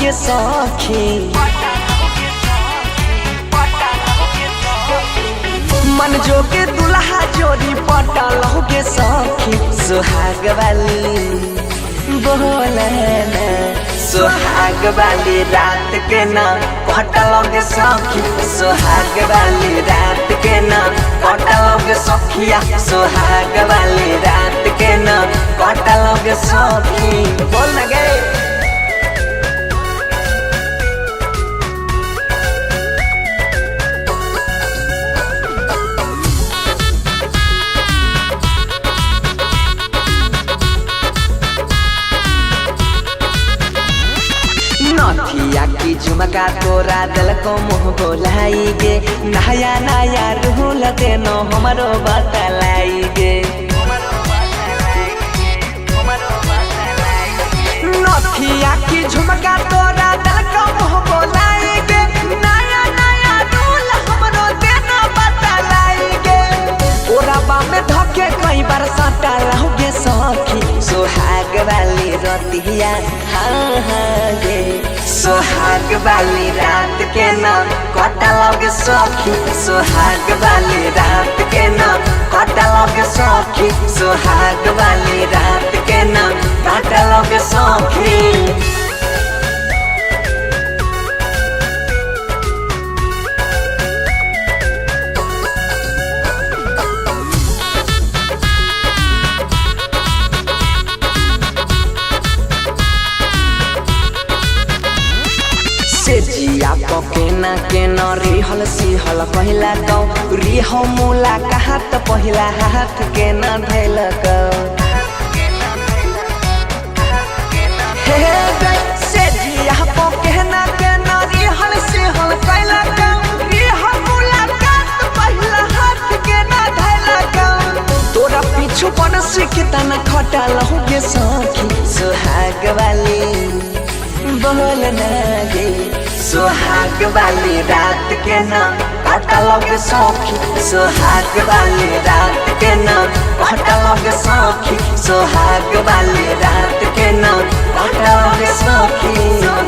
गे सखी मन जोगे दुल्हा जोड़ी पटल गे सखी सुहाग वाली बोले ना सुहाग वाली रात के ना पटल गे सखी सुहाग वाली रात के ना पटल गे सखिया सुहाग वाली रात के ना पटल गे सखी बोल ना गे नथिया की झुमका तोरा दिल को मुँह बोलाई गे नया नया रूल देनो हमारो बतलाई गे नथिया की झुमका तोरा दिल को मुँह बोलाई गे नया नया रूल हमारो देनो बतलाई गे ओराबा में धके कई बार सटा रहोगे सखी सुहाग वाली रतिया हाँ हाँ गे सुहाग वाली रात के ना कटल गे सखी सुहाग वाली रात के ना कटल गे सखी सुहाग वाली रात के ना कटल गे सखी जिया पकेना के न रिहल सिहल पहिला कौ रिह मुला कहत पहिला हाथ के न धैल कौ हे से जिया पकेना के न रिहल सिहल पहिला कौ रिह मुला कहत पहिला हाथ के न धैल कौ तोरा पीछू पन सिखता न खटल होगे सखी सुहाग वाली बोल ना गे सुहाग वाली रात के ना कटल गे सखी सुहाग वाली रात के ना कटल गे सखी सुहाग वाली रात के ना कटल गे सखी।